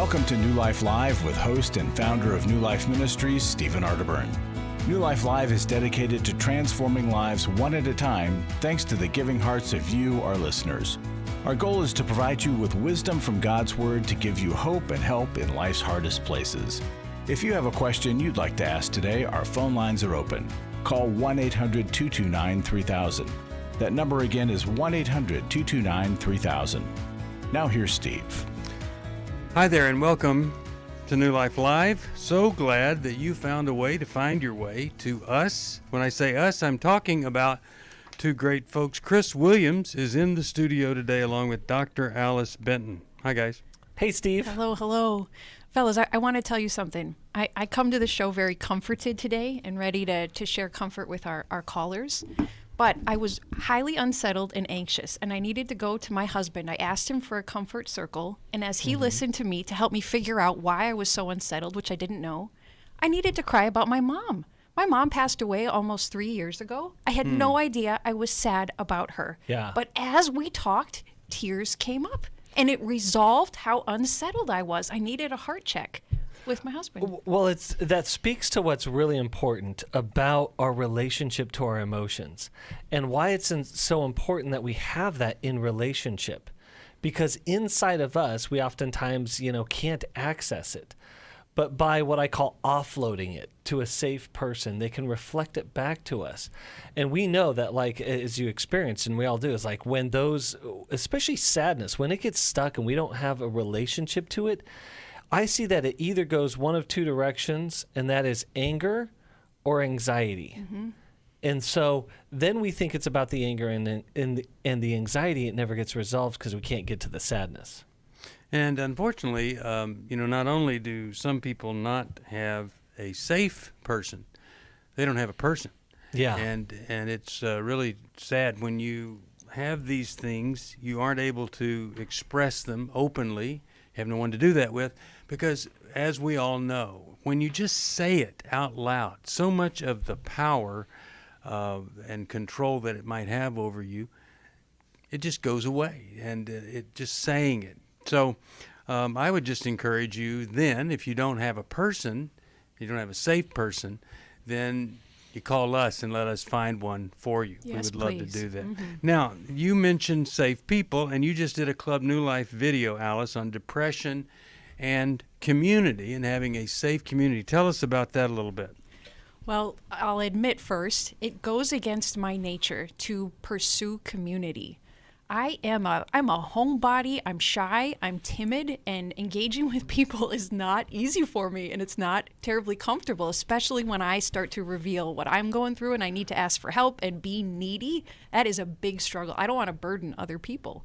Welcome to New Life Live with host and founder of New Life Ministries, Stephen Arterburn. New Life Live is dedicated to transforming lives one at a time thanks to the giving hearts of you, our listeners. Our goal is to provide you with wisdom from God's Word to give you hope and help in life's hardest places. If you have a question you'd like to ask today, our phone lines are open. Call 1-800-229-3000. That number again is 1-800-229-3000. Now here's Steve. Hi there and welcome to New Life Live. So glad that you found a way to find your way to us. When I say us, I'm talking about two great folks. Chris Williams is in the studio today along with Dr. Alice Benton. Hi, guys. Hey, Steve. Hello. Fellas, I want to tell you something. I come to the show very comforted today and ready to share comfort with our callers. But I was highly unsettled and anxious, and I needed to go to my husband. I asked him for a comfort circle, and as he listened to me to help me figure out why I was so unsettled, which I didn't know, I needed to cry about my mom. My mom passed away almost 3 years ago. I had no idea I was sad about her. Yeah. But as we talked, tears came up, and it resolved how unsettled I was. I needed a heart check with my husband. Well, that speaks to what's really important about our relationship to our emotions and why it's so important that we have that in relationship. Because inside of us, we oftentimes, can't access it. But by what I call offloading it to a safe person, they can reflect it back to us. And we know that, like, as you experience, and we all do, is like when those, especially sadness, when it gets stuck and we don't have a relationship to it, I see that it either goes one of two directions, and that is anger or anxiety. Mm-hmm. And so then we think it's about the anger and the anxiety. It never gets resolved because we can't get to the sadness. And unfortunately, not only do some people not have a safe person, they don't have a person. Yeah. And it's really sad when you have these things, you aren't able to express them openly, have no one to do that with, because as we all know, when you just say it out loud, so much of the power and control that it might have over you, it just goes away, and it just saying it. So I would just encourage you then, if you don't have a person, you don't have a safe person, then you call us and let us find one for you. Yes, we would love please. to do that. Mm-hmm. Now, you mentioned safe people, and you just did a Club New Life video, Alice, on depression and community and having a safe community. Tell us about that a little bit. Well, I'll admit first, it goes against my nature to pursue community. I'm a homebody, I'm shy, I'm timid, and engaging with people is not easy for me, and it's not terribly comfortable, especially when I start to reveal what I'm going through and I need to ask for help and be needy. That is a big struggle. I don't want to burden other people.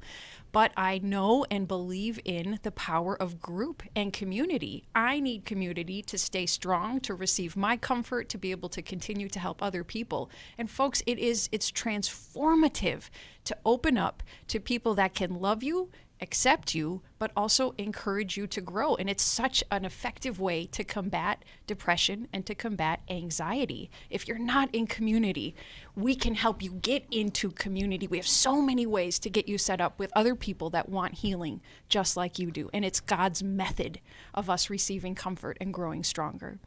But I know and believe in the power of group and community. I need community to stay strong, to receive my comfort, to be able to continue to help other people. And folks, it's transformative to open up to people that can love you, accept you, but also encourage you to grow. And it's such an effective way to combat depression and to combat anxiety. If you're not in community, we can help you get into community. We have so many ways to get you set up with other people that want healing just like you do. And it's God's method of us receiving comfort and growing stronger.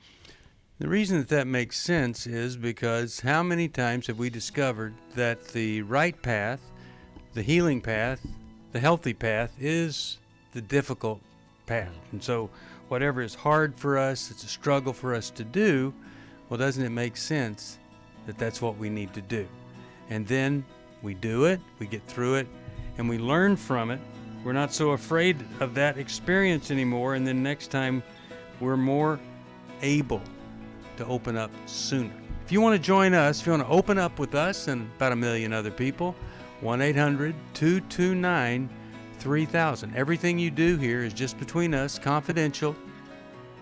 The reason that makes sense is because how many times have we discovered that the right path, the healing path, the healthy path is the difficult path. And so whatever is hard for us, it's a struggle for us to do, well, doesn't it make sense that that's what we need to do? And then we do it, we get through it, and we learn from it. We're not so afraid of that experience anymore, and then next time we're more able to open up sooner. If you want to join us, if you want to open up with us and about 1 million other people, 1-800-229-3000. Everything you do here is just between us, confidential,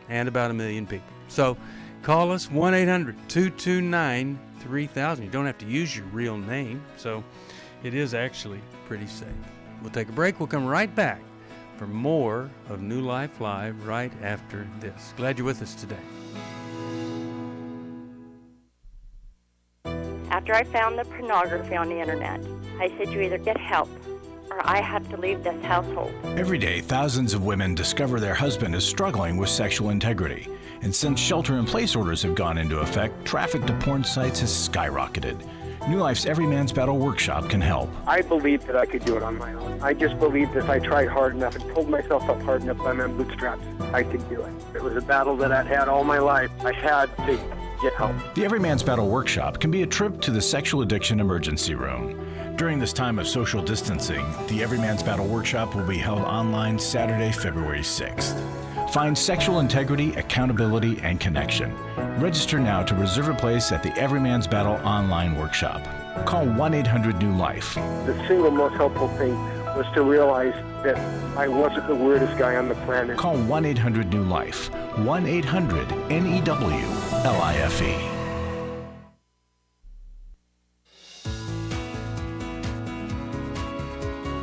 and about 1 million people. So call us, 1-800-229-3000. You don't have to use your real name, so it is actually pretty safe. We'll take a break. We'll come right back for more of New Life Live right after this. Glad you're with us today. After I found the pornography on the internet, I said you either get help or I have to leave this household. Every day, thousands of women discover their husband is struggling with sexual integrity. And since shelter-in-place orders have gone into effect, traffic to porn sites has skyrocketed. New Life's Everyman's Battle Workshop can help. I believed that I could do it on my own. I just believed if I tried hard enough and pulled myself up hard enough by my bootstraps, I could do it. It was a battle that I'd had all my life. I had to get help. The Everyman's Battle Workshop can be a trip to the sexual addiction emergency room. During this time of social distancing, the Everyman's Battle Workshop will be held online Saturday, February 6th. Find sexual integrity, accountability, and connection. Register now to reserve a place at the Everyman's Battle online workshop. Call 1-800-NEW-LIFE. The single most helpful thing was to realize that I wasn't the weirdest guy on the planet. Call 1-800-NEW-LIFE. 1-800-NEWLIFE.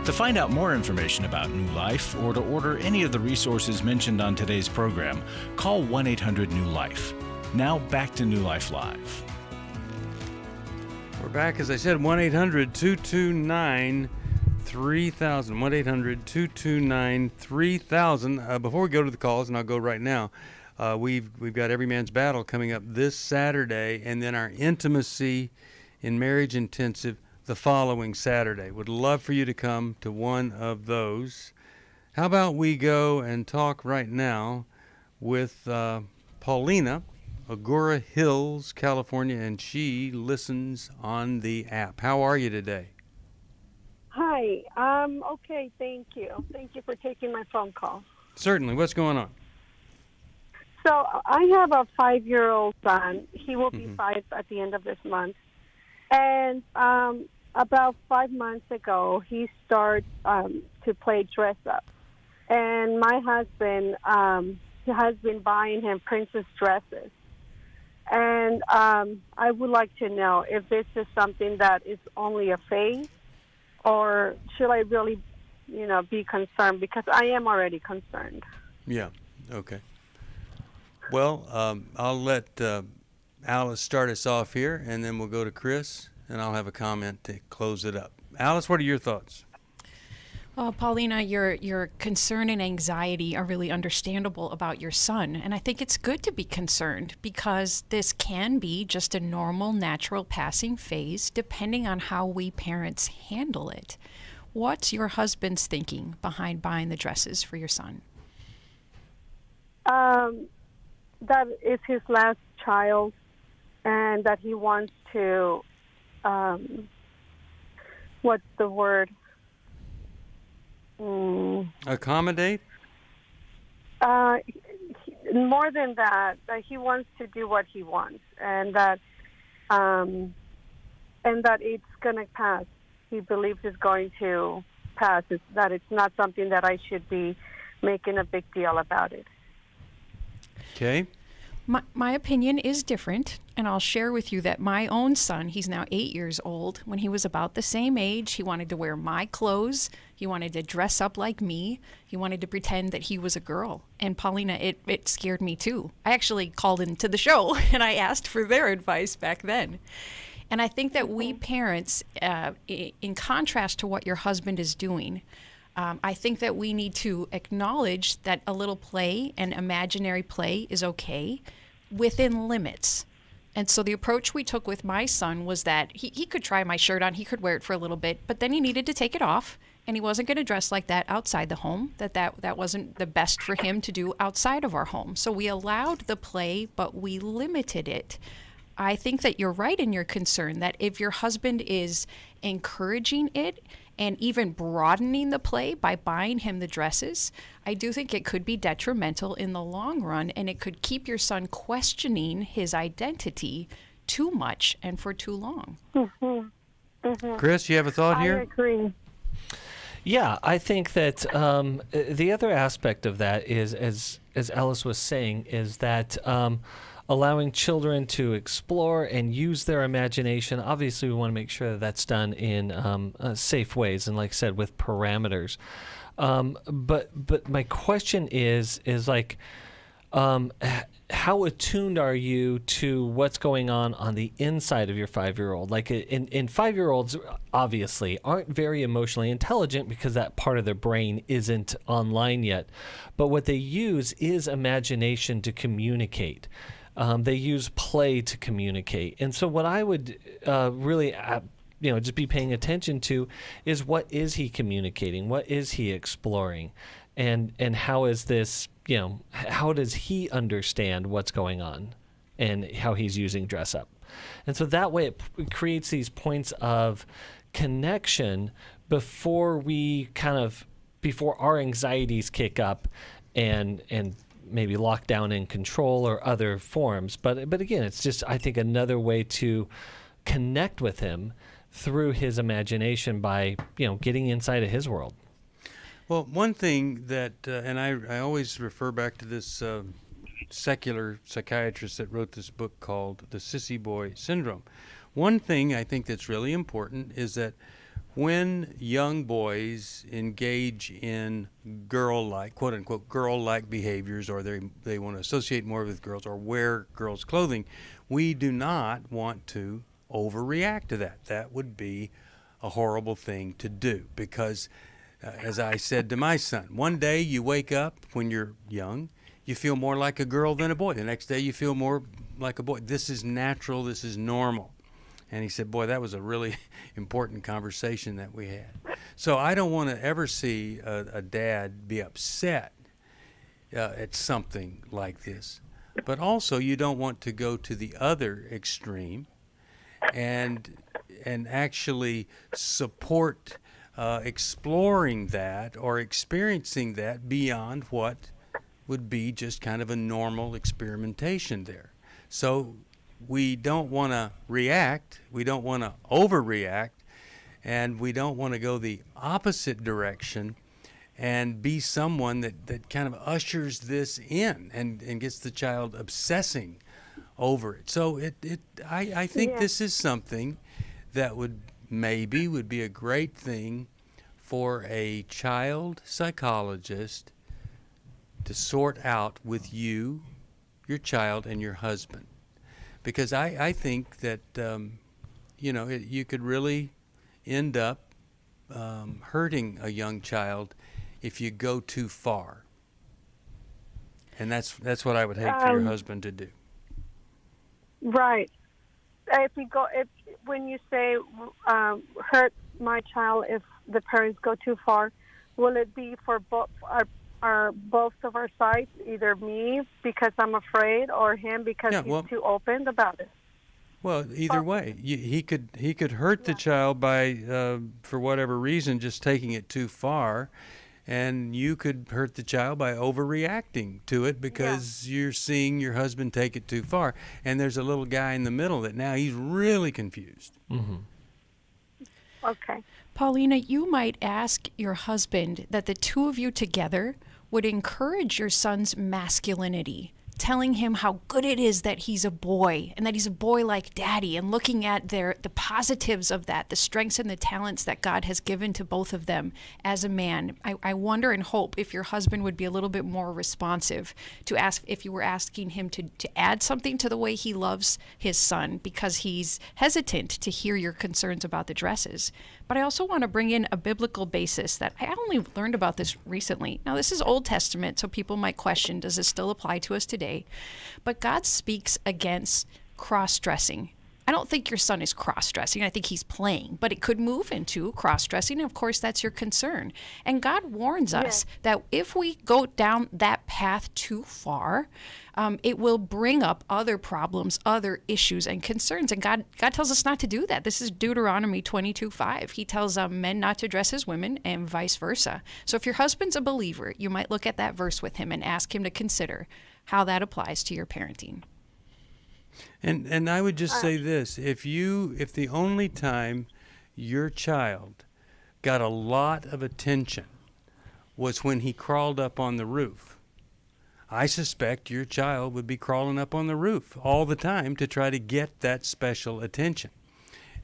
To find out more information about New Life or to order any of the resources mentioned on today's program, call 1-800-NEW-LIFE. Now back to New Life Live. We're back, as I said, 1-800-229-3000. 1-800-229-3000. Before we go to the calls, and I'll go right now, we've got Everyman's Battle coming up this Saturday, and then our Intimacy in Marriage Intensive the following Saturday. Would love for you to come to one of those. How about we go and talk right now with Paulina, Agoura Hills, California, and she listens on the app. How are you today? Hi. Okay, thank you. Thank you for taking my phone call. Certainly. What's going on? So I have a 5-year-old son. He will be 5 at the end of this month. And about 5 months ago, he started to play dress up. And my husband has been buying him princess dresses. And I would like to know if this is something that is only a phase, or should I really, be concerned? Because I am already concerned. Yeah, okay. Well, I'll let Alice start us off here, and then we'll go to Chris, and I'll have a comment to close it up. Alice, what are your thoughts? Well, Paulina, your concern and anxiety are really understandable about your son. And I think it's good to be concerned because this can be just a normal, natural passing phase depending on how we parents handle it. What's your husband's thinking behind buying the dresses for your son? That is his last child, and that he wants to, what's the word? Accommodate? More than that he wants to do what he wants, and that it's going to pass. He believes it's going to pass. That it's not something that I should be making a big deal about it. Okay. My opinion is different, and I'll share with you that my own son, he's now 8 years old. When he was about the same age, he wanted to wear my clothes. He wanted to dress up like me. He wanted to pretend that he was a girl. And Paulina, it scared me too. I actually called into the show, and I asked for their advice back then. And I think that we parents, in contrast to what your husband is doing, I think that we need to acknowledge that a little play and imaginary play is okay within limits. And so the approach we took with my son was that he could try my shirt on, he could wear it for a little bit, but then he needed to take it off, and he wasn't going to dress like that outside the home, that wasn't the best for him to do outside of our home. So we allowed the play, but we limited it. I think that you're right in your concern that if your husband is encouraging it and even broadening the play by buying him the dresses, I do think it could be detrimental in the long run, and it could keep your son questioning his identity too much and for too long. Chris, you have a thought here? I agree. Yeah, I think that the other aspect of that is, as Alice was saying, is that allowing children to explore and use their imagination. Obviously, we want to make sure that that's done in safe ways and, like I said, with parameters. But my question is like, how attuned are you to what's going on the inside of your 5-year-old? Like in 5-year-olds, obviously, aren't very emotionally intelligent because that part of their brain isn't online yet. But what they use is imagination to communicate. They use play to communicate. And so what I would really just be paying attention to is, what is he communicating? What is he exploring? And how is this, how does he understand what's going on and how he's using dress up? And so that way it creates these points of connection before our anxieties kick up and maybe lockdown and control or other forms. But again, it's just, I think, another way to connect with him through his imagination by, getting inside of his world. Well, one thing that, and I always refer back to this secular psychiatrist that wrote this book called The Sissy Boy Syndrome. One thing I think that's really important is that when young boys engage in girl-like, quote-unquote, girl-like behaviors, or they want to associate more with girls or wear girls' clothing, we do not want to overreact to that. That would be a horrible thing to do because, as I said to my son, one day you wake up when you're young, you feel more like a girl than a boy. The next day you feel more like a boy. This is natural. This is normal. And he said, boy, that was a really important conversation that we had. So I don't want to ever see a dad be upset at something like this. But also you don't want to go to the other extreme and actually support exploring that or experiencing that beyond what would be just kind of a normal experimentation there. So we don't want to react, we don't want to overreact, and we don't want to go the opposite direction and be someone that kind of ushers this in and gets the child obsessing over it. So I think this is something that would be a great thing for a child psychologist to sort out with you, your child, and your husband. Because I think that, you could really end up hurting a young child if you go too far. And that's what I would hate for your husband to do. Right. When you say hurt my child if the parents go too far, will it be for both of our sides, either me because I'm afraid or him because he's too open about it? Well, either way, he could hurt the child by for whatever reason just taking it too far, and you could hurt the child by overreacting to it because you're seeing your husband take it too far, and there's a little guy in the middle that now he's really confused. Mm-hmm. Okay. Paulina, you might ask your husband that the two of you together would encourage your son's masculinity, telling him how good it is that he's a boy and that he's a boy like daddy, and looking at the positives of that, the strengths and the talents that God has given to both of them as a man. I wonder and hope if your husband would be a little bit more responsive to ask if you were asking him to add something to the way he loves his son, because he's hesitant to hear your concerns about the dresses. But I also want to bring in a biblical basis that I only learned about this recently. Now, this is Old Testament, so people might question, does this still apply to us today? But God speaks against cross-dressing. I don't think your son is cross-dressing. I think he's playing, but it could move into cross-dressing. Of course, that's your concern. And God warns us that if we go down that path too far, it will bring up other problems, other issues and concerns. And God tells us not to do that. This is Deuteronomy 22:5. He tells men not to dress as women and vice versa. So if your husband's a believer, you might look at that verse with him and ask him to consider how that applies to your parenting. And I would just say this, if the only time your child got a lot of attention was when he crawled up on the roof, I suspect your child would be crawling up on the roof all the time to try to get that special attention.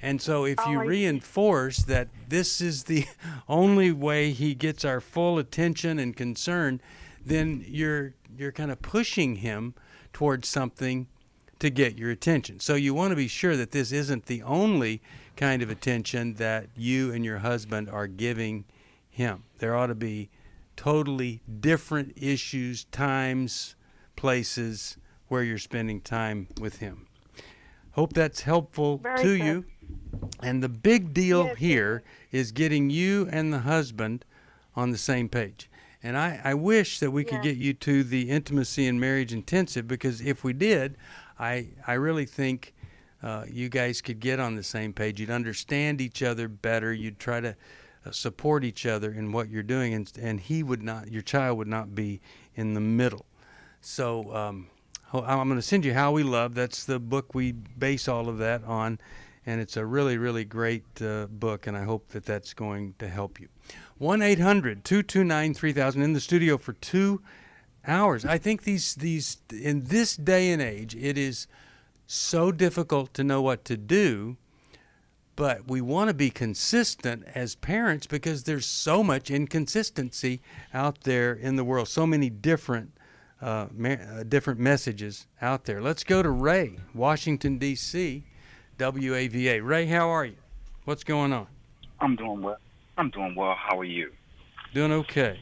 And so if you reinforce that this is the only way he gets our full attention and concern, then you're kind of pushing him towards something to get your attention. So you want to be sure that this isn't the only kind of attention that you and your husband are giving him. There ought to be totally different issues, times, places where you're spending time with him. Hope that's helpful to you. And the big deal here is getting you and the husband on the same page. And I wish that we could get you to the Intimacy and Marriage Intensive, because if we did, I really think you guys could get on the same page. You'd understand each other better. You'd try to support each other in what you're doing, and he would not, your child would not be in the middle. So I'm going to send you How We Love. That's the book we base all of that on, and it's a really, really great book, and I hope that that's going to help you. 1-800-229-3000 in the studio for 2 hours. I think these in this day and age, it is so difficult to know what to do, but we want to be consistent as parents because there's so much inconsistency out there in the world, so many different messages out there. Let's go to Ray, Washington, D.C., WAVA. Ray, how are you? What's going on? I'm doing well. How are you? Doing okay.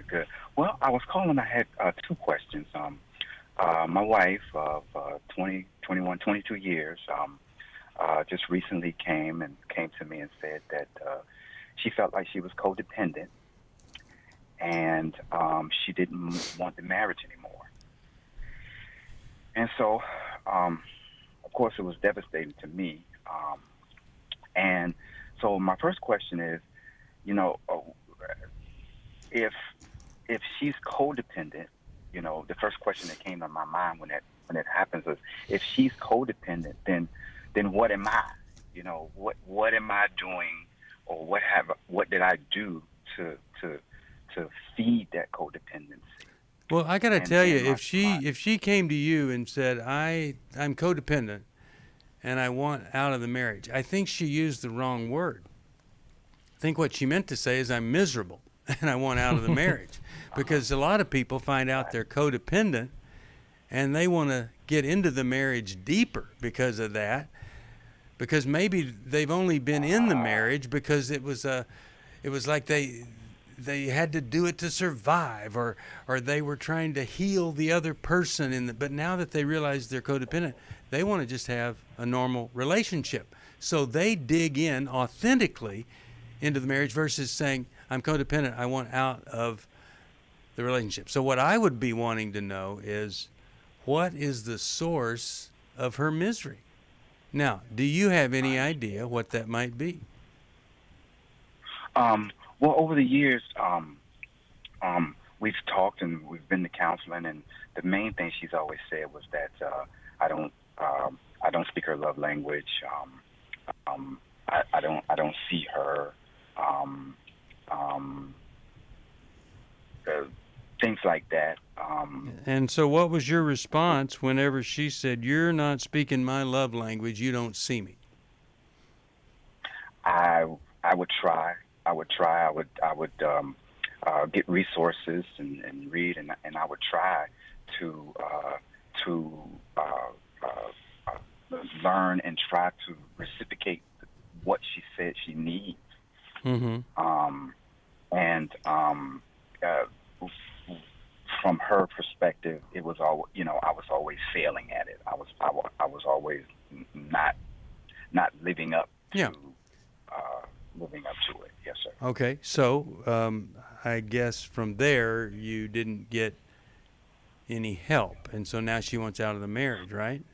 Good. Well, I was calling. I had 2 questions. My wife of 22 years just recently came to me and said that she felt like she was codependent, and she didn't want the marriage anymore. And so, of course, it was devastating to me. And so my first question is, if she's codependent, the first question that came to my mind when it happens is, if she's codependent, then what am I? What am I doing, or what did I do to feed that codependency? Well, I got to tell you, if she came to you and said, I'm codependent and I want out of the marriage, I think she used the wrong word. I think what she meant to say is, I'm miserable and I want out of the marriage. Because a lot of people find out they're codependent and they want to get into the marriage deeper because of that. Because maybe they've only been in the marriage because it was like they had to do it to survive, or they were trying to heal the other person. But now that they realize they're codependent, they want to just have a normal relationship. So they dig in authentically into the marriage versus saying, I'm codependent, I want out of the relationship. So what I would be wanting to know is, what is the source of her misery? Now, do you have any idea what that might be? Well, over the years, we've talked and we've been to counseling, and the main thing she's always said was that I don't speak her love language. I don't see her. Things like that. And so what was your response whenever she said, you're not speaking my love language, you don't see me? I would try. I would get resources and read, and I would try to learn and try to reciprocate what she said she needs. Mm-hmm. From her perspective, it was all, I was always failing at it. I was always not living up to it. Yes, sir. Okay, so I guess from there you didn't get any help, and so now she wants out of the marriage, right?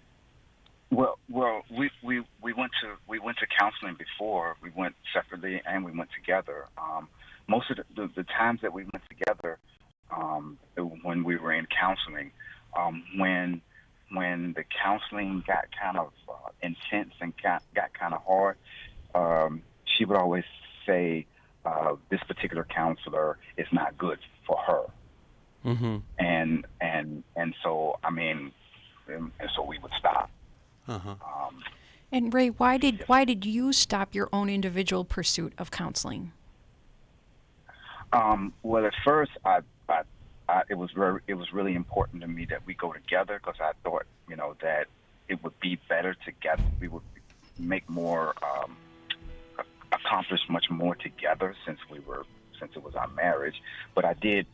Well, we went to counseling before. We went separately and we went together. Most of the times that we went together, when we were in counseling, when the counseling got kind of intense and got kind of hard, she would always say, this particular counselor is not good for her. Mm-hmm. And so, so we would stop. Uh-huh. And Ray, why did you stop your own individual pursuit of counseling? Well, at first, it was really important to me that we go together, because I thought, that it would be better together. We would make more, accomplish much more together since it was our marriage. But I did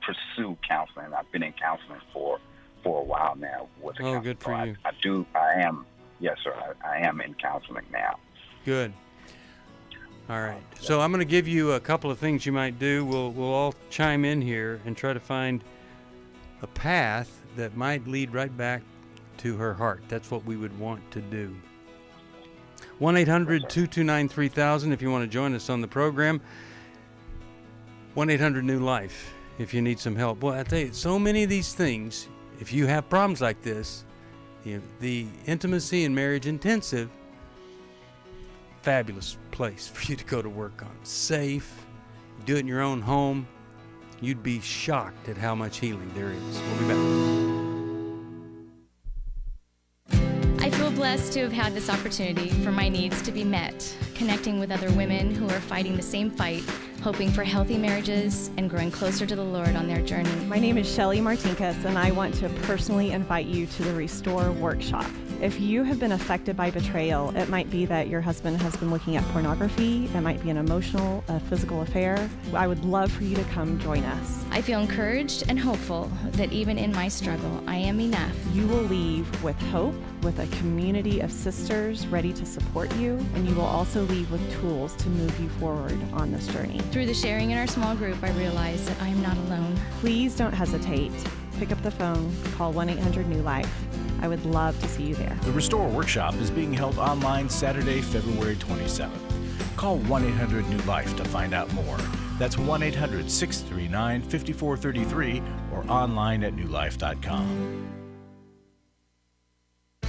pursue counseling. I've been in counseling for a while now with a counselor. Good for you. Yes, sir. I am in counseling now. Good. All right. So I'm going to give you a couple of things you might do. We'll all chime in here and try to find a path that might lead right back to her heart. That's what we would want to do. 1-800-229-3000 if you want to join us on the program. 1-800-NEW-LIFE if you need some help. Well, I tell you, so many of these things, if you have problems like this, the Intimacy and Marriage Intensive, fabulous place for you to go to work on. Safe, do it in your own home. You'd be shocked at how much healing there is. We'll be back. I feel blessed to have had this opportunity for my needs to be met, connecting with other women who are fighting the same fight, hoping for healthy marriages and growing closer to the Lord on their journey. My name is Shelly Martinkus, and I want to personally invite you to the Restore Workshop. If you have been affected by betrayal, it might be that your husband has been looking at pornography, it might be an emotional, physical affair. I would love for you to come join us. I feel encouraged and hopeful that even in my struggle, I am enough. You will leave with hope, with a community of sisters ready to support you, and you will also leave with tools to move you forward on this journey. Through the sharing in our small group, I realize that I am not alone. Please don't hesitate. Pick up the phone, call 1-800-NEW-LIFE. I would love to see you there. The Restore Workshop is being held online Saturday, February 27th. Call 1-800-NEW-LIFE to find out more. That's 1-800-639-5433 or online at newlife.com.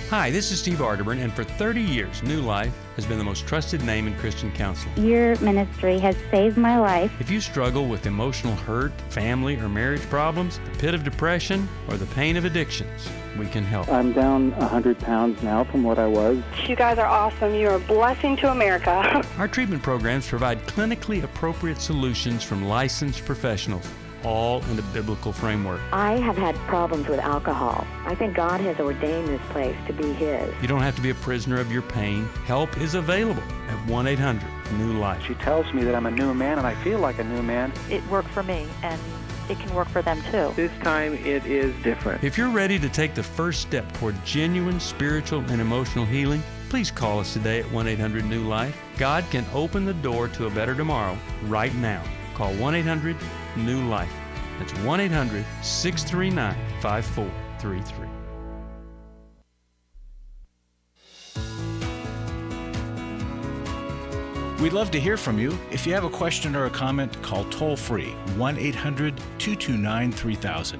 Hi, this is Steve Arterburn, and for 30 years, New Life has been the most trusted name in Christian counseling. Your ministry has saved my life. If you struggle with emotional hurt, family or marriage problems, the pit of depression, or the pain of addictions, we can help. I'm down 100 pounds now from what I was. You guys are awesome. You're a blessing to America. Our treatment programs provide clinically appropriate solutions from licensed professionals, all in the biblical framework. I have had problems with alcohol. I think God has ordained this place to be His. You don't have to be a prisoner of your pain. Help is available at 1-800-NEW-LIFE. She tells me that I'm a new man, and I feel like a new man. It worked for me, and it can work for them too. This time it is different. If you're ready to take the first step toward genuine spiritual and emotional healing, please call us today at 1-800-NEW-LIFE. God can open the door to a better tomorrow right now. Call 1-800-NEW-LIFE. That's 1-800-639-5433. We'd love to hear from you. If you have a question or a comment, call toll-free 1-800-229-3000.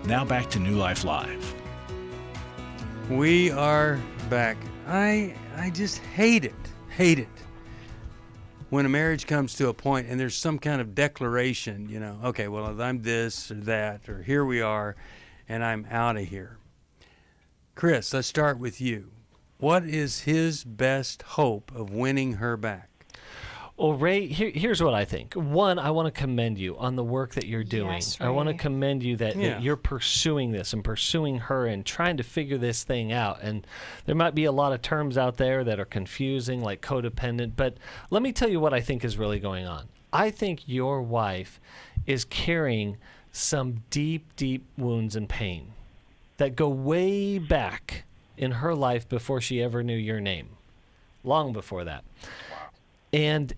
Now back to New Life Live. We are back. I just hate it when a marriage comes to a point and there's some kind of declaration, okay, well, I'm this or that, or here we are, and I'm out of here. Chris, let's start with you. What is his best hope of winning her back? Well, Ray, here's what I think. One, I want to commend you on the work that you're doing. Yes, I want to Ray. commend you that you're pursuing this and pursuing her and trying to figure this thing out. And there might be a lot of terms out there that are confusing, like codependent. But let me tell you what I think is really going on. I think your wife is carrying some deep, deep wounds and pain that go way back in her life before she ever knew your name, long before that. And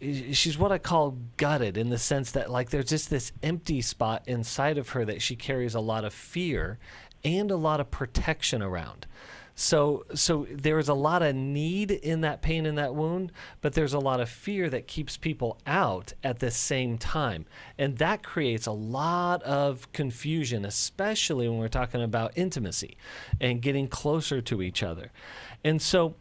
she's what I call gutted, in the sense that, like, there's just this empty spot inside of her that she carries a lot of fear and a lot of protection around. So there's a lot of need in that pain and that wound, but there's a lot of fear that keeps people out at the same time. And that creates a lot of confusion, especially when we're talking about intimacy and getting closer to each other. And so,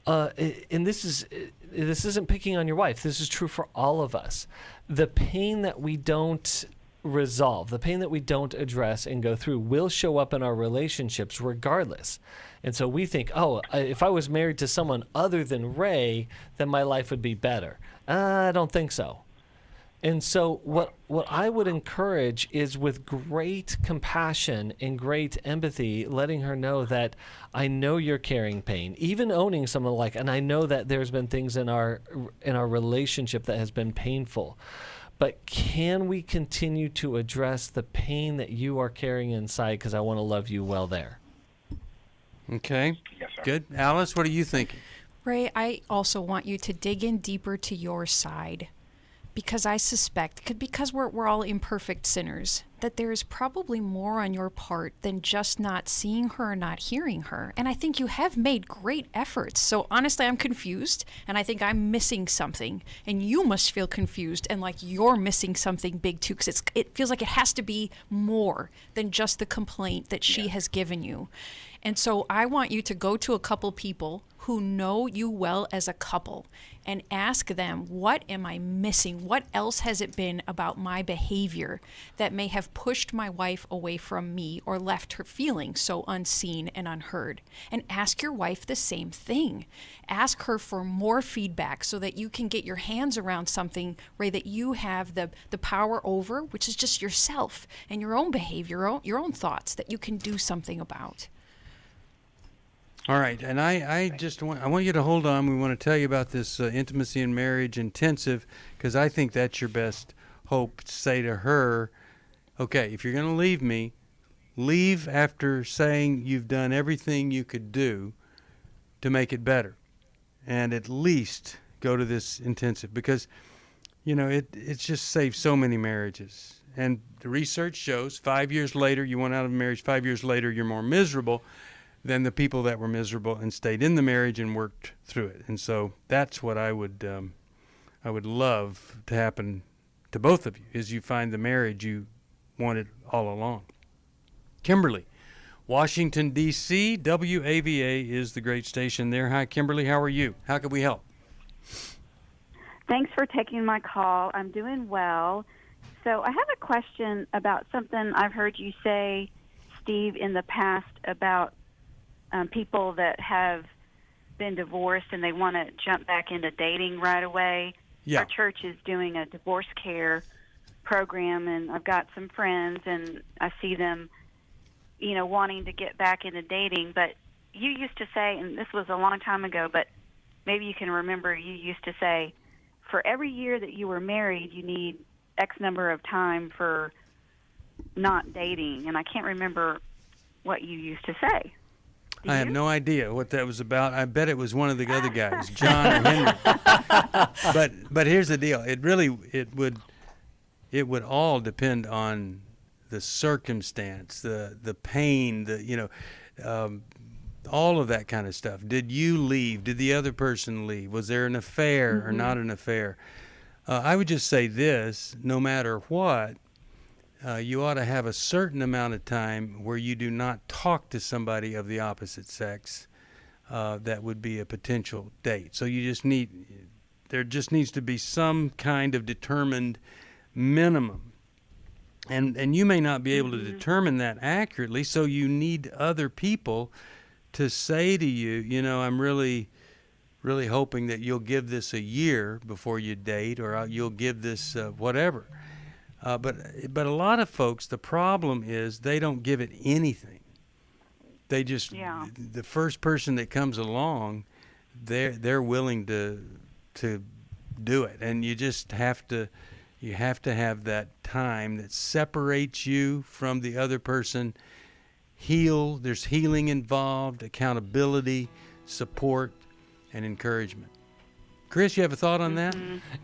and this isn't picking on your wife. This is true for all of us. The pain that we don't resolve, the pain that we don't address and go through will show up in our relationships regardless. And so we think, oh, if I was married to someone other than Ray, then my life would be better. I don't think so. And so what I would encourage is, with great compassion and great empathy, letting her know that I know you're carrying pain, even owning someone like, and I know that there's been things in our relationship that has been painful. But can we continue to address the pain that you are carrying inside, because I want to love you well there? Okay. Yes, sir. Good. Alice, what are you thinking? Ray, I also want you to dig in deeper to your side, because I suspect, because we're all imperfect sinners, that there is probably more on your part than just not seeing her or not hearing her. And I think you have made great efforts. So honestly, I'm confused, and I think I'm missing something. And you must feel confused and like you're missing something big too, because it feels like it has to be more than just the complaint that she has given you. And so I want you to go to a couple people who know you well as a couple and ask them, what am I missing? What else has it been about my behavior that may have pushed my wife away from me or left her feeling so unseen and unheard? And ask your wife the same thing. Ask her for more feedback so that you can get your hands around something, Ray, that you have the power over, which is just yourself and your own behavior, your own thoughts that you can do something about. All right, and I want you to hold on. We want to tell you about this Intimacy in Marriage Intensive, because I think that's your best hope to say to her, okay, if you're going to leave me, leave after saying you've done everything you could do to make it better, and at least go to this intensive, because, you know, it's just saved so many marriages. And the research shows 5 years later, you went out of marriage, 5 years later, you're more miserable than the people that were miserable and stayed in the marriage and worked through it. And so that's what I would love to happen to both of you, is you find the marriage you wanted all along. Kimberly, Washington, D.C., WAVA is the great station there. Hi, Kimberly. How are you? How can we help? Thanks for taking my call. I'm doing well. So I have a question about something I've heard you say, Steve, in the past about people that have been divorced and they want to jump back into dating right away. Yeah. Our church is doing a divorce care program, and I've got some friends, and I see them, you know, wanting to get back into dating. But you used to say, and this was a long time ago, but maybe you can remember, you used to say, for every year that you were married, you need X number of time for not dating. And I can't remember what you used to say. I have no idea what that was about. I bet it was one of the other guys, John or Henry. But here's the deal. It would all depend on the circumstance, the pain, all of that kind of stuff. Did you leave? Did the other person leave? Was there an affair or not an affair? I would just say this: no matter what, you ought to have a certain amount of time where you do not talk to somebody of the opposite sex that would be a potential date. So there just needs to be some kind of determined minimum. And you may not be able to determine that accurately, so you need other people to say to you, you know, I'm really, really hoping that you'll give this a year before you date, or you'll give this whatever. But a lot of folks, the problem is they don't give it anything. They just the first person that comes along, they're willing to do it, and you just have to have that time that separates you from the other person. There's healing involved, accountability, support, and encouragement. Chris, you have a thought on that?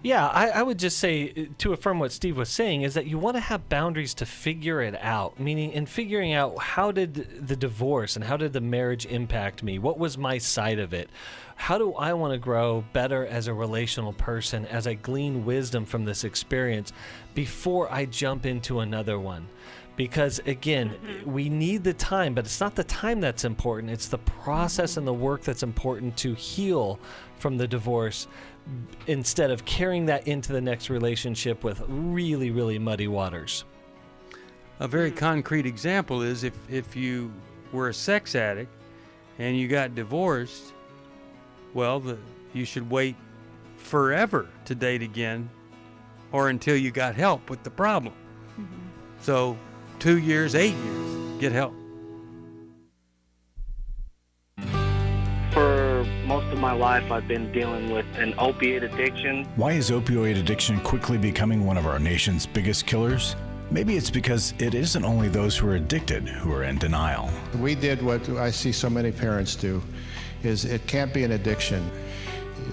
Yeah, I would just say, to affirm what Steve was saying, is that you want to have boundaries to figure it out. Meaning, in figuring out, how did the divorce and how did the marriage impact me? What was my side of it? How do I want to grow better as a relational person as I glean wisdom from this experience before I jump into another one? Because, again, we need the time, but it's not the time that's important. It's the process and the work that's important to heal from the divorce, instead of carrying that into the next relationship with really, really muddy waters. A very concrete example is if you were a sex addict and you got divorced, well, you should wait forever to date again or until you got help with the problem. So 2 years, 8 years, get help. For most of my life, I've been dealing with an opiate addiction. Why is opioid addiction quickly becoming one of our nation's biggest killers? Maybe it's because it isn't only those who are addicted who are in denial. We did what I see so many parents do, is it can't be an addiction.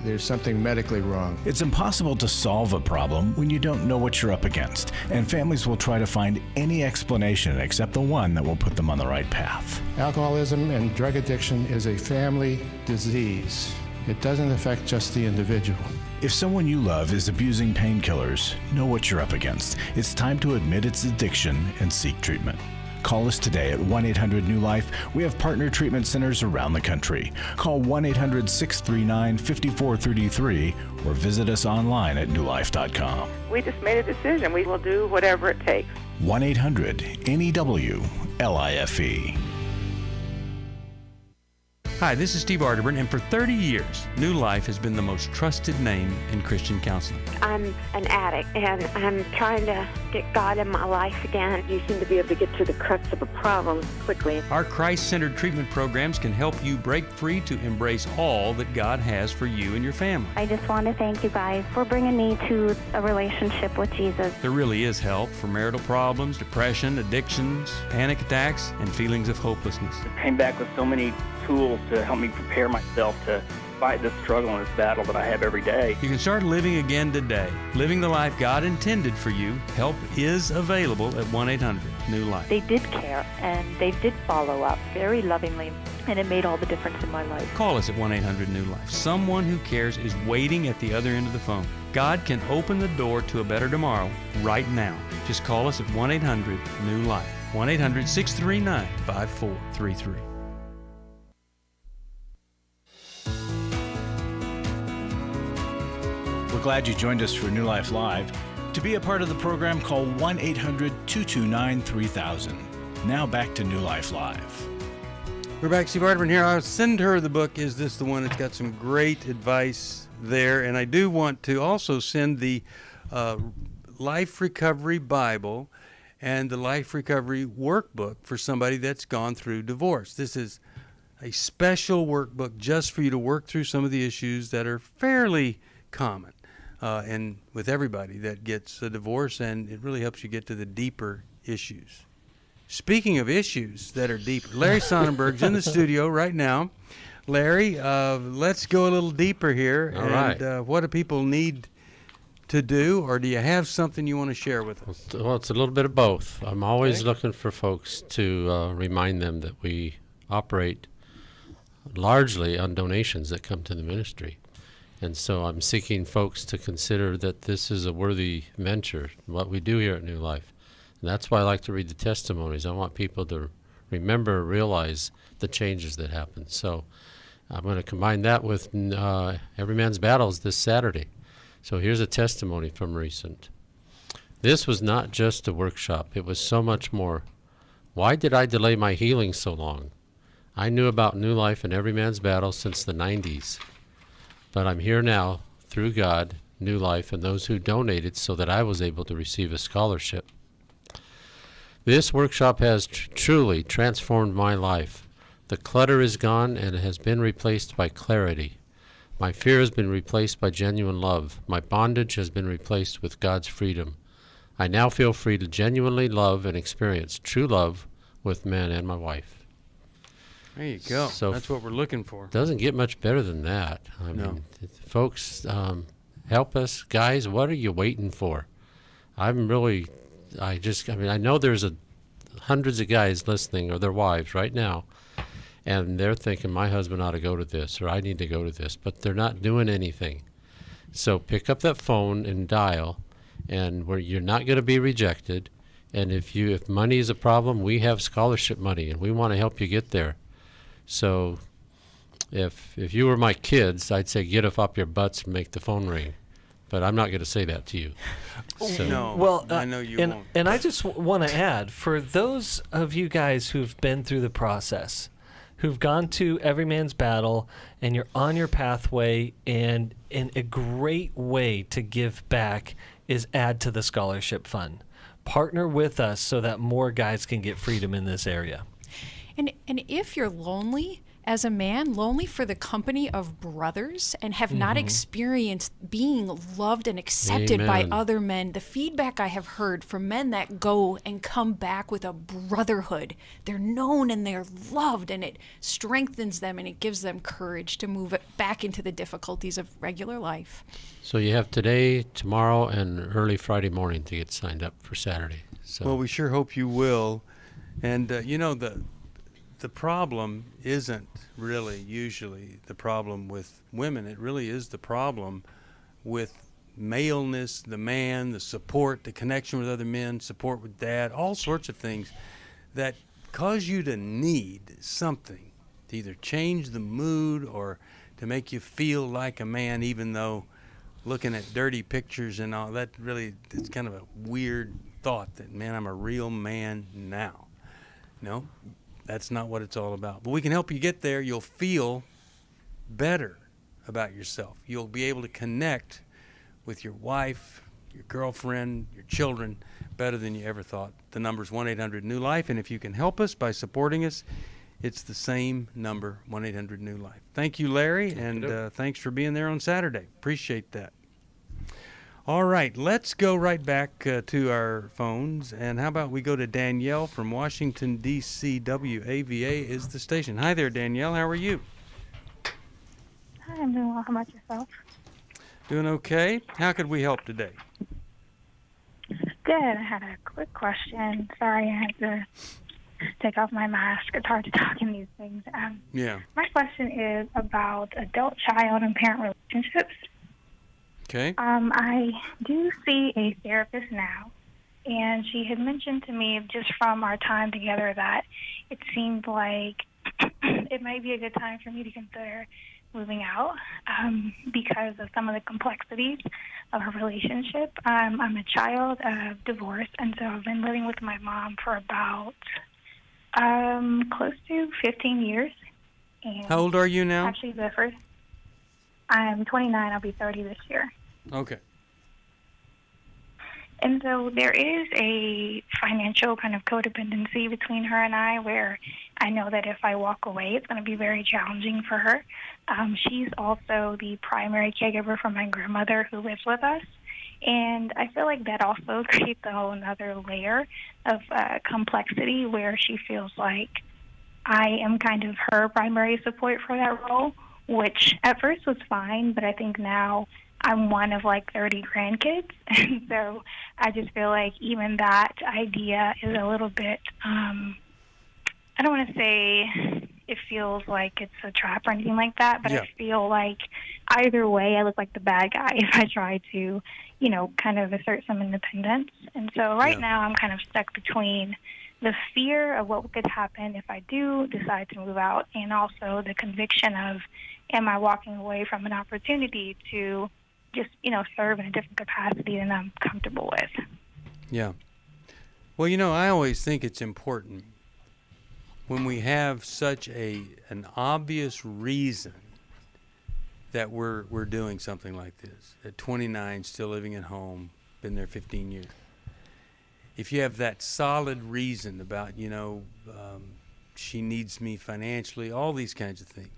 There's something medically wrong. It's impossible to solve a problem when you don't know what you're up against, and families will try to find any explanation except the one that will put them on the right path. Alcoholism and drug addiction is a family disease. It doesn't affect just the individual. If someone you love is abusing painkillers, know what you're up against. It's time to admit its addiction and seek treatment. Call us today at 1-800-NEW-LIFE. We have partner treatment centers around the country. Call 1-800-639-5433 or visit us online at newlife.com. We just made a decision. We will do whatever it takes. 1-800-NEW-LIFE. Hi, this is Steve Arterburn, and for 30 years, New Life has been the most trusted name in Christian counseling. I'm an addict, and I'm trying to get God in my life again. You seem to be able to get to the crux of a problem quickly. Our Christ-centered treatment programs can help you break free to embrace all that God has for you and your family. I just want to thank you guys for bringing me to a relationship with Jesus. There really is help for marital problems, depression, addictions, panic attacks, and feelings of hopelessness. I came back with so many tools to help me prepare myself to fight this struggle and this battle that I have every day. You can start living again today, living the life God intended for you. Help is available at 1-800-NEW-LIFE. They did care, and they did follow up very lovingly, and it made all the difference in my life. Call us at 1-800-NEW-LIFE. Someone who cares is waiting at the other end of the phone. God can open the door to a better tomorrow right now. Just call us at 1-800-NEW-LIFE. 1-800-639-5433. We're glad you joined us for New Life Live. To be a part of the program, call 1-800-229-3000. Now back to New Life Live. We're back. Steve Arterburn here. I'll send her the book, Is This the One? It's got some great advice there. And I do want to also send the Life Recovery Bible and the Life Recovery Workbook for somebody that's gone through divorce. This is a special workbook just for you to work through some of the issues that are fairly common and with everybody that gets a divorce, and it really helps you get to the deeper issues. Speaking of issues that are deeper, Larry Sonnenberg's in the studio right now. Larry, let's go a little deeper here. All right. What do people need to do, or do you have something you want to share with us? Well, it's a little bit of both. I'm always looking for folks to remind them that we operate largely on donations that come to the ministry. And so I'm seeking folks to consider that this is a worthy venture, what we do here at New Life. And that's why I like to read the testimonies. I want people to remember, realize the changes that happen. So I'm going to combine that with Every Man's Battles this Saturday. So here's a testimony from recent. This was not just a workshop. It was so much more. Why did I delay my healing so long? I knew about New Life and Every Man's Battle since the 90s. But I'm here now, through God, New Life, and those who donated so that I was able to receive a scholarship. This workshop has truly transformed my life. The clutter is gone and it has been replaced by clarity. My fear has been replaced by genuine love. My bondage has been replaced with God's freedom. I now feel free to genuinely love and experience true love with men and my wife. There you go. So that's what we're looking for. Doesn't get much better than that. I mean, folks, help us. Guys, what are you waiting for? I know there's hundreds of guys listening, or their wives right now, and they're thinking, my husband ought to go to this, or I need to go to this, but they're not doing anything. So pick up that phone and dial, and where you're not going to be rejected. And if money is a problem, we have scholarship money, and we want to help you get there. So if you were my kids, I'd say get up off your butts and make the phone ring. but I'm not going to say that to you. So. No, Well, I know you and, won't. And I just want to add, for those of you guys who've been through the process, who've gone to Every Man's Battle, and you're on your pathway, and a great way to give back is add to the scholarship fund. Partner with us so that more guys can get freedom in this area. And if you're lonely as a man, lonely for the company of brothers, and have not experienced being loved and accepted by Amen. other men, the feedback I have heard from men that go and come back with a brotherhood, they're known and they're loved, and it strengthens them and it gives them courage to move it back into the difficulties of regular life. So you have today, tomorrow, and early Friday morning to get signed up for Saturday. So Well, we sure hope you will. And, the problem isn't really usually the problem with women. It really is the problem with maleness, the man, the support, the connection with other men, support with dad, all sorts of things that cause you to need something to either change the mood or to make you feel like a man, even though looking at dirty pictures and all that, really, it's kind of a weird thought that, man, I'm a real man now. No, that's not what it's all about. But we can help you get there. You'll feel better about yourself. You'll be able to connect with your wife, your girlfriend, your children better than you ever thought. The number's 1-800-NEW-LIFE, and if you can help us by supporting us, it's the same number, 1-800-NEW-LIFE. Thank you, Larry, and thanks for being there on Saturday. Appreciate that. All right, let's go right back to our phones, and how about we go to Danielle from Washington, D.C. WAVA is the station. Hi there, Danielle. How are you? Hi, I'm doing well. How about yourself? Doing okay. How could we help today? Good. I had a quick question. Sorry, I had to take off my mask. It's hard to talk in these things. Yeah. My question is about adult-child and parent relationships. Okay. I do see a therapist now, and she had mentioned to me just from our time together that it seemed like it might be a good time for me to consider moving out because of some of the complexities of her relationship. I'm a child of divorce, and so I've been living with my mom for about close to 15 years. And how old are you now? Actually, I'm 29. I'll be 30 this year. Okay. And so there is a financial kind of codependency between her and I, where I know that if I walk away, it's going to be very challenging for her. She's also the primary caregiver for my grandmother who lives with us. And I feel like that also creates a whole other layer of complexity where she feels like I am kind of her primary support for that role, which at first was fine, but I think now I'm one of like 30 grandkids. And so I just feel like even that idea is a little bit, I don't want to say it feels like it's a trap or anything like that, but I feel like either way I look like the bad guy if I try to, kind of assert some independence. And so right now I'm kind of stuck between the fear of what could happen if I do decide to move out, and also the conviction of, am I walking away from an opportunity to just, serve in a different capacity than I'm comfortable with? Yeah. Well, I always think it's important when we have such an obvious reason that we're doing something like this. At 29, still living at home, been there 15 years. If you have that solid reason about, she needs me financially, all these kinds of things,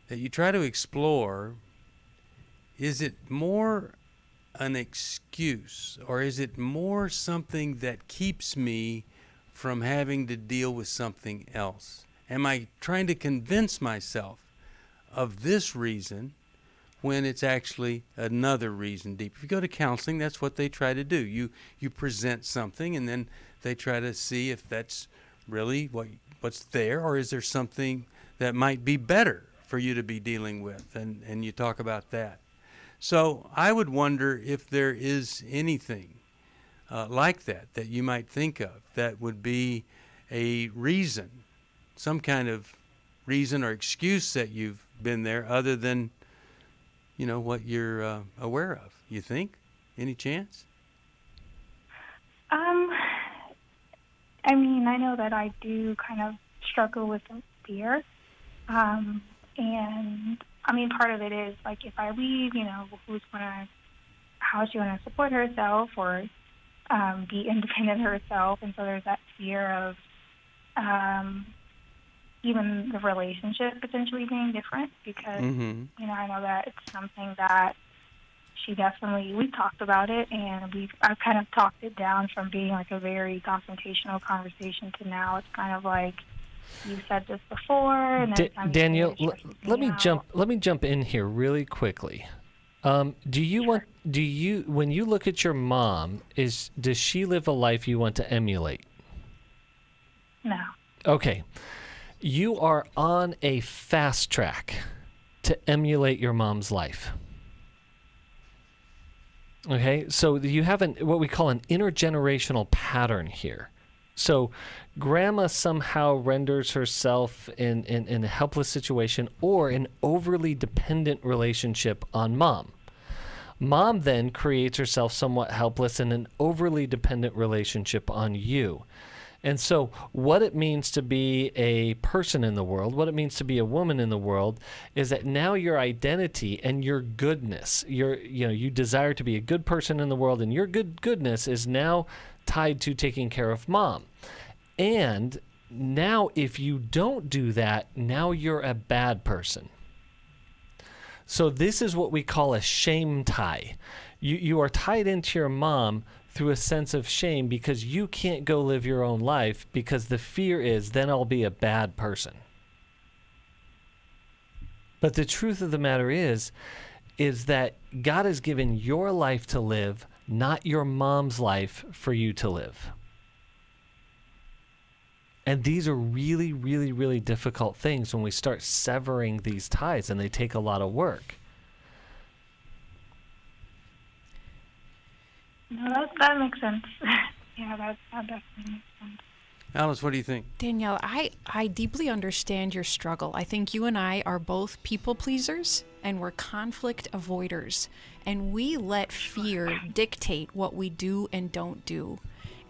that you try to explore, is it more an excuse, or is it more something that keeps me from having to deal with something else? Am I trying to convince myself of this reason when it's actually another reason deep? If you go to counseling, that's what they try to do. You present something, and then they try to see if that's really what's there, or is there something that might be better for you to be dealing with, and you talk about that. So I would wonder if there is anything like that you might think of that would be a reason, some kind of reason or excuse that you've been there, other than what you're aware of. You think? Any chance? I mean, I know that I do kind of struggle with fear. And I mean, part of it is like, if I leave, how is she going to support herself or be independent herself? And so there's that fear of even the relationship potentially being different because, I know that it's something that she definitely, we talked about it, and I've kind of talked it down from being like a very confrontational conversation to now it's kind of like, you said this before. And Danielle, let me jump in here really quickly. When you look at your mom, does she live a life you want to emulate? No. Okay. You are on a fast track to emulate your mom's life. Okay, so you have what we call an intergenerational pattern here. So grandma somehow renders herself in a helpless situation or an overly dependent relationship on mom. Mom then creates herself somewhat helpless in an overly dependent relationship on you. And so what it means to be a person in the world, what it means to be a woman in the world, is that now your identity and your goodness, you desire to be a good person in the world, and your goodness is now tied to taking care of mom. And now if you don't do that, now you're a bad person. So this is what we call a shame tie. You are tied into your mom through a sense of shame because you can't go live your own life because the fear is then I'll be a bad person. But the truth of the matter is that God has given your life to live, not your mom's life for you to live. And these are really, really, really difficult things when we start severing these ties, and they take a lot of work. No, that makes sense. Yeah, that definitely makes sense. Alice, what do you think? Danielle, I deeply understand your struggle. I think you and I are both people pleasers, and we're conflict avoiders. And we let fear dictate what we do and don't do.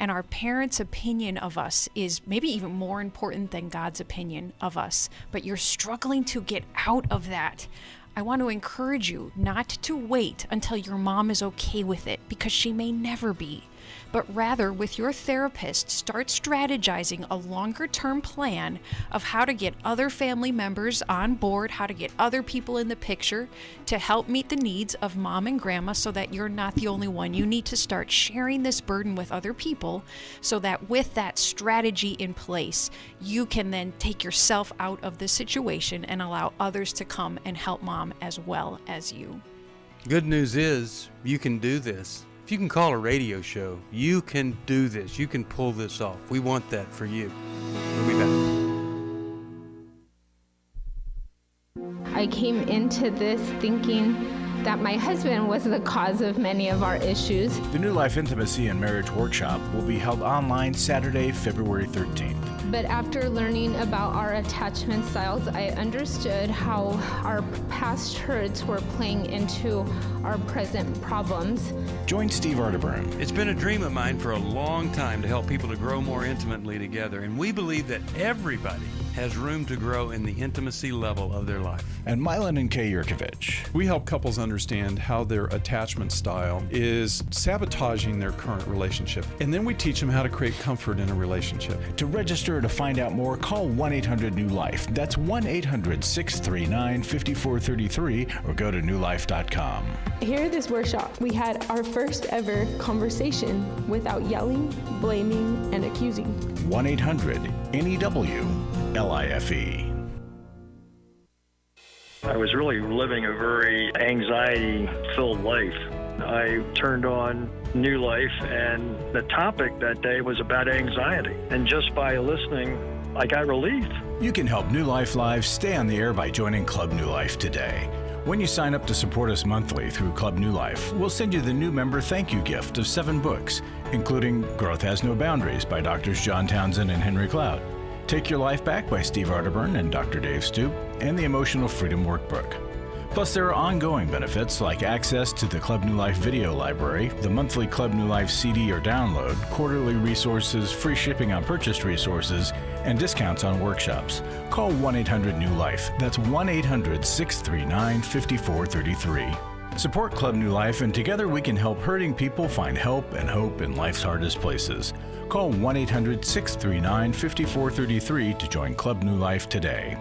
And our parents' opinion of us is maybe even more important than God's opinion of us. But you're struggling to get out of that. I want to encourage you not to wait until your mom is okay with it, because she may never be. But rather, with your therapist, start strategizing a longer-term plan of how to get other family members on board, how to get other people in the picture to help meet the needs of mom and grandma so that you're not the only one. You need to start sharing this burden with other people so that with that strategy in place, you can then take yourself out of the situation and allow others to come and help mom as well as you. Good news is you can do this. If you can call a radio show, you can do this. You can pull this off. We want that for you. We'll be back. I came into this thinking that my husband was the cause of many of our issues. The New Life Intimacy and Marriage Workshop will be held online Saturday, February 13th. But after learning about our attachment styles, I understood how our past hurts were playing into our present problems. Join Steve Arterburn. It's been a dream of mine for a long time to help people to grow more intimately together, and we believe that everybody has room to grow in the intimacy level of their life. And Milan and Kay Yurkovich. We help couples understand how their attachment style is sabotaging their current relationship, and then we teach them how to create comfort in a relationship. To register or to find out more, call 1-800-NEW-LIFE. That's 1-800-639-5433, or go to newlife.com. Here at this workshop, we had our first ever conversation without yelling, blaming, and accusing. 1-800-NEW-LIFE. I was really living a very anxiety-filled life. I turned on New Life, and the topic that day was about anxiety. And just by listening, I got relief. You can help New Life Live stay on the air by joining Club New Life today. When you sign up to support us monthly through Club New Life, we'll send you the new member thank you gift of 7 books, including Growth Has No Boundaries by Drs. John Townsend and Henry Cloud, Take Your Life Back by Steve Arterburn and Dr. Dave Stoop, and the Emotional Freedom Workbook. Plus, there are ongoing benefits like access to the Club New Life video library, the monthly Club New Life CD or download, quarterly resources, free shipping on purchased resources, and discounts on workshops. Call 1-800-NEW-LIFE. That's 1-800-639-5433. Support Club New Life, and together we can help hurting people find help and hope in life's hardest places. Call 1-800-639-5433 to join Club New Life today.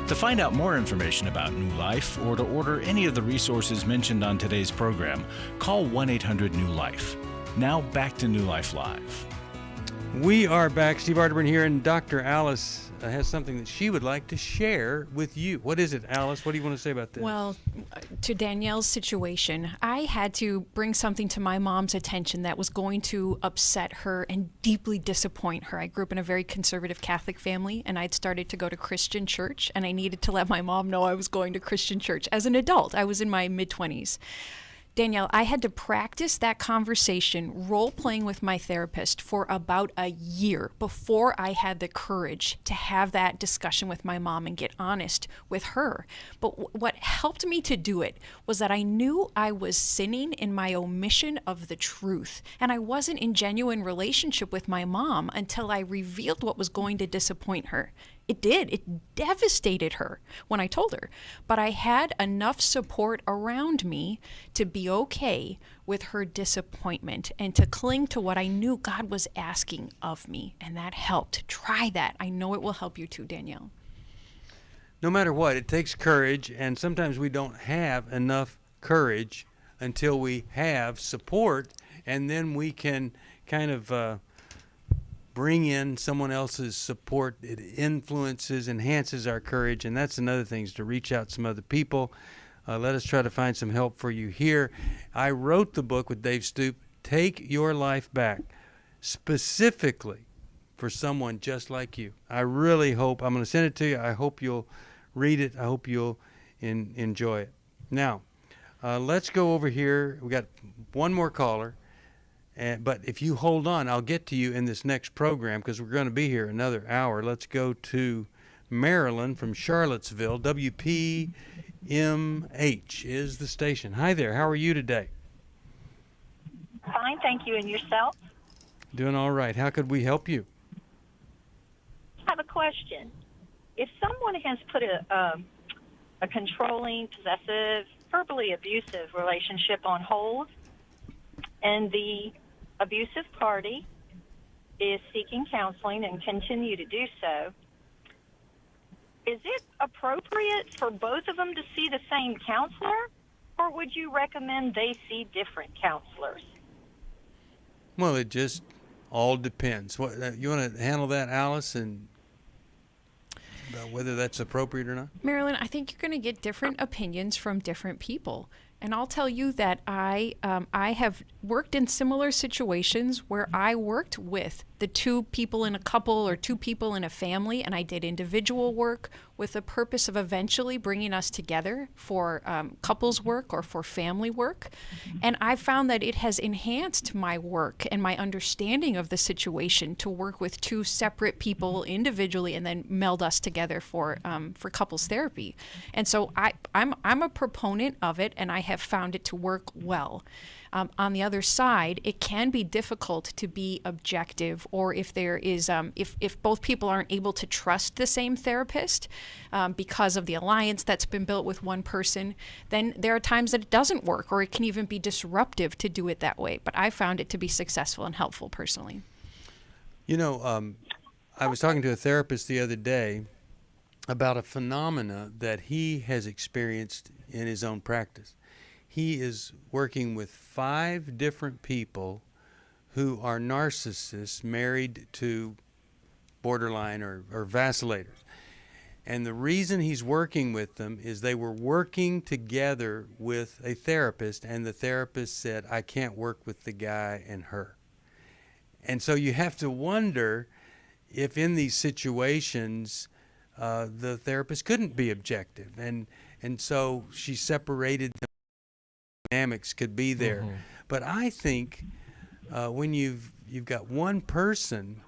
To find out more information about New Life or to order any of the resources mentioned on today's program, call 1-800-NEW-LIFE. Now back to New Life Live. We are back. Steve Arterburn here, and Dr. Alice has something that she would like to share with you. What is it, Alice? What do you want to say about this? Well, to Danielle's situation, I had to bring something to my mom's attention that was going to upset her and deeply disappoint her. I grew up in a very conservative Catholic family, and I'd started to go to Christian church, and I needed to let my mom know I was going to Christian church. As an adult, I was in my mid-20s. Danielle, I had to practice that conversation, role-playing with my therapist for about a year before I had the courage to have that discussion with my mom and get honest with her. But what helped me to do it was that I knew I was sinning in my omission of the truth. And I wasn't in genuine relationship with my mom until I revealed what was going to disappoint her. It did. It devastated her when I told her. But I had enough support around me to be okay with her disappointment and to cling to what I knew God was asking of me. And that helped. Try that. I know it will help you too, Danielle. No matter what, it takes courage, and sometimes we don't have enough courage until we have support, and then we can kind of bring in someone else's support. It influences, enhances our courage, and that's another thing, is to reach out to some other people. Let us try to find some help for you here. I wrote the book with Dave Stoop, Take Your Life Back, specifically for someone just like you. I really hope, I'm going to send it to you. I hope you'll read it. I hope you'll enjoy it. Now, let's go over here. We got one more caller. But if you hold on, I'll get to you in this next program because we're going to be here another hour. Let's go to Marilyn from Charlottesville. WPMH is the station. Hi there. How are you today? Fine, thank you. And yourself? Doing all right. How could we help you? I have a question. If someone has put a controlling, possessive, verbally abusive relationship on hold, and the abusive party is seeking counseling and continue to do so, is it appropriate for both of them to see the same counselor, or would you recommend they see different counselors? Well, it just all depends. What you want to handle that, Alice, and about whether that's appropriate or not? Marilyn, I think you're going to get different opinions from different people. And I'll tell you that I have worked in similar situations where I worked with the two people in a couple or two people in a family, and I did individual work with the purpose of eventually bringing us together for couples work or for family work. And I found that it has enhanced my work and my understanding of the situation to work with two separate people individually and then meld us together for couples therapy. And so I'm a proponent of it, and I have found it to work well. On the other side, it can be difficult to be objective, or if there is, if both people aren't able to trust the same therapist because of the alliance that's been built with one person, then there are times that it doesn't work, or it can even be disruptive to do it that way. But I found it to be successful and helpful personally. You know, I was talking to a therapist the other day about a phenomena that he has experienced in his own practice. He is working with 5 different people who are narcissists married to borderline or vacillators. And the reason he's working with them is they were working together with a therapist, and the therapist said, I can't work with the guy and her. And so you have to wonder if in these situations the therapist couldn't be objective. And so she separated them. Dynamics could be there. Mm-hmm. But I think when you've got one person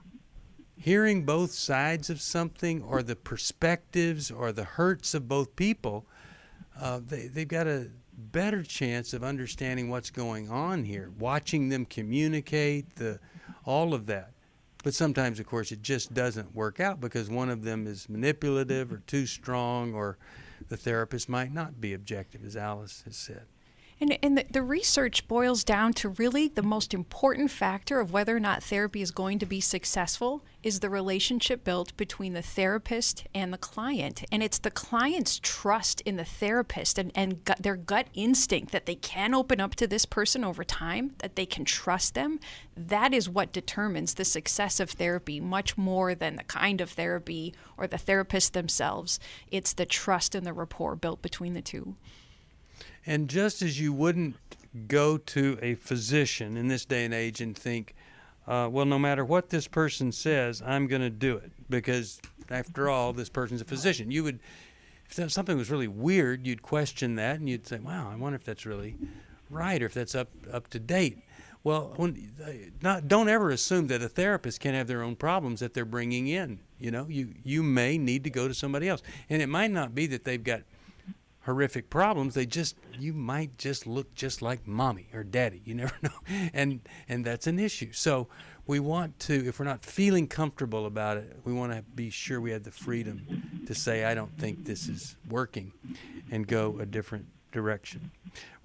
hearing both sides of something, or the perspectives or the hurts of both people, they've got a better chance of understanding what's going on here, watching them communicate, all of that. But sometimes, of course, it just doesn't work out because one of them is manipulative or too strong, or the therapist might not be objective, as Alice has said. And the research boils down to really the most important factor of whether or not therapy is going to be successful is the relationship built between the therapist and the client. And it's the client's trust in the therapist and their gut instinct that they can open up to this person over time, that they can trust them. That is what determines the success of therapy much more than the kind of therapy or the therapist themselves. It's the trust and the rapport built between the two. And just as you wouldn't go to a physician in this day and age and think, well, no matter what this person says, I'm going to do it, because after all, this person's a physician. You would, if something was really weird, you'd question that and you'd say, wow, I wonder if that's really right or if that's up to date. Well, don't ever assume that a therapist can have their own problems that they're bringing in. You may need to go to somebody else, and it might not be that they've got horrific problems. You might just look just like mommy or daddy. You never know, and that's an issue. So we want to, if we're not feeling comfortable about it, we want to be sure we have the freedom to say, I don't think this is working, and go a different direction.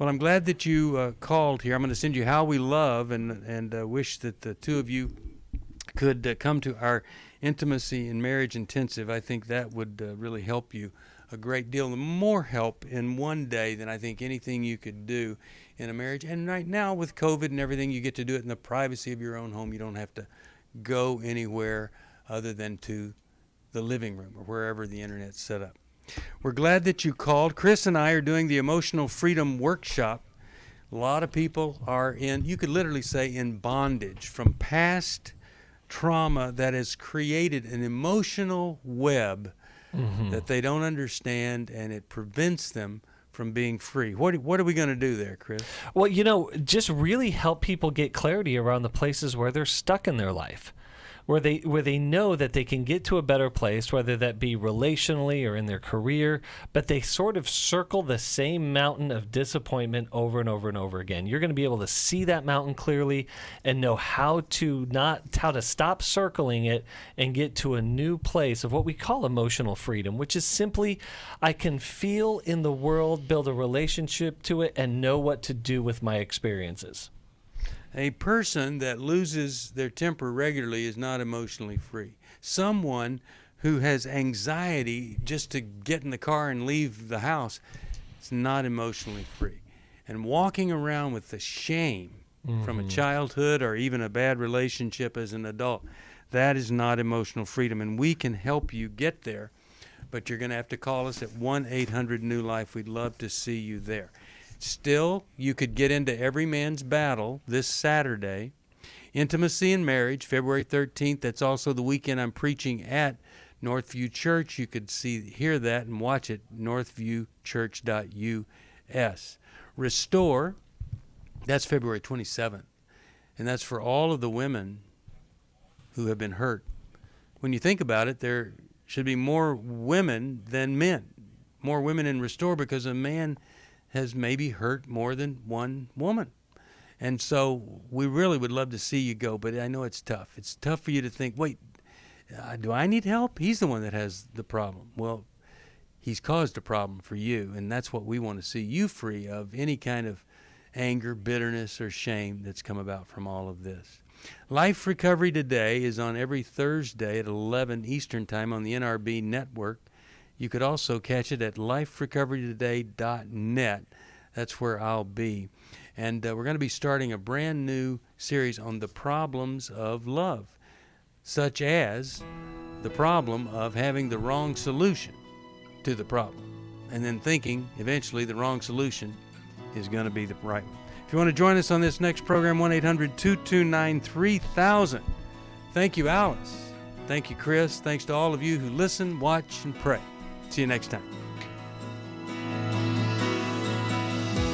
Well, I'm glad that you called here. I'm going to send you How We Love, and wish that the two of you could come to our Intimacy and Marriage Intensive. I think that would really help you a great deal, more help in one day than I think anything you could do in a marriage. And right now with COVID and everything, you get to do it in the privacy of your own home. You don't have to go anywhere other than to the living room or wherever the internet's set up. We're glad that you called. Chris and I are doing the Emotional Freedom Workshop. A lot of people are you could literally say, in bondage from past trauma that has created an emotional web that they don't understand, and it prevents them from being free. What are we going to do there, Chris? Well, just really help people get clarity around the places where they're stuck in their life, where they know that they can get to a better place, whether that be relationally or in their career, but they sort of circle the same mountain of disappointment over and over and over again. You're going to be able to see that mountain clearly and know how to stop circling it and get to a new place of what we call emotional freedom, which is simply, I can feel in the world, build a relationship to it, and know what to do with my experiences. A person that loses their temper regularly is not emotionally free. Someone who has anxiety just to get in the car and leave the house is not emotionally free. And walking around with the shame from a childhood or even a bad relationship as an adult, that is not emotional freedom. And we can help you get there, but you're going to have to call us at 1-800-NEW-LIFE. We'd love to see you there. Still, you could get into Every Man's Battle this Saturday. Intimacy and Marriage, February 13th. That's also the weekend I'm preaching at Northview Church. You could hear that and watch it, northviewchurch.us. Restore, that's February 27th. And that's for all of the women who have been hurt. When you think about it, there should be more women than men. More women in Restore, because a man has maybe hurt more than one woman. And so we really would love to see you go, but I know it's tough. It's tough for you to think, wait, do I need help? He's the one that has the problem. Well, he's caused a problem for you, and that's what we want to see you free of, any kind of anger, bitterness, or shame that's come about from all of this. Life Recovery Today is on every Thursday at 11 Eastern Time on the NRB network. You could also catch it at liferecoverytoday.net. That's where I'll be. And we're going to be starting a brand new series on the problems of love, such as the problem of having the wrong solution to the problem, and then thinking eventually the wrong solution is going to be the right one. If you want to join us on this next program, 1-800-229-3000. Thank you, Alice. Thank you, Chris. Thanks to all of you who listen, watch, and pray. See you next time.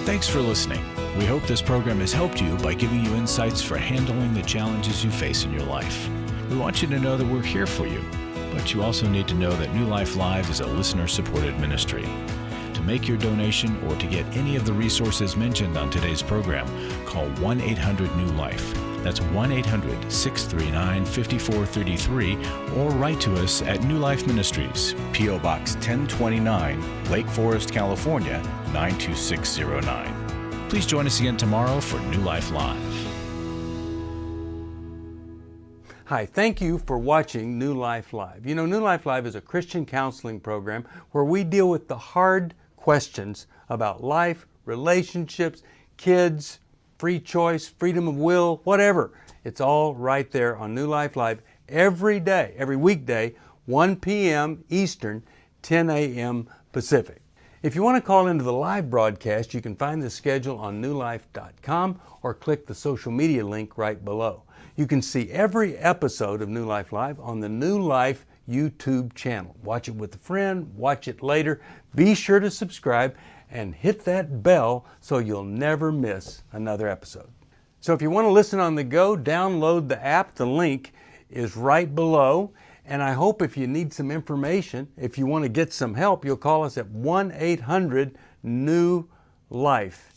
Thanks for listening. We hope this program has helped you by giving you insights for handling the challenges you face in your life. We want you to know that we're here for you, but you also need to know that New Life Live is a listener-supported ministry. To make your donation or to get any of the resources mentioned on today's program, call 1-800-NEW-LIFE. That's 1-800-639-5433, or write to us at New Life Ministries, P.O. Box 1029, Lake Forest, California, 92609. Please join us again tomorrow for New Life Live. Hi, thank you for watching New Life Live. You know, New Life Live is a Christian counseling program where we deal with the hard questions about life, relationships, kids, free choice, freedom of will, whatever. It's all right there on New Life Live every day, every weekday, 1 p.m. Eastern, 10 a.m. Pacific. If you want to call into the live broadcast, you can find the schedule on newlife.com or click the social media link right below. You can see every episode of New Life Live on the New Life YouTube channel. Watch it with a friend, watch it later. Be sure to subscribe and hit that bell so you'll never miss another episode. So if you want to listen on the go, download the app. The link is right below. And I hope if you need some information, if you want to get some help, you'll call us at 1-800-NEW-LIFE.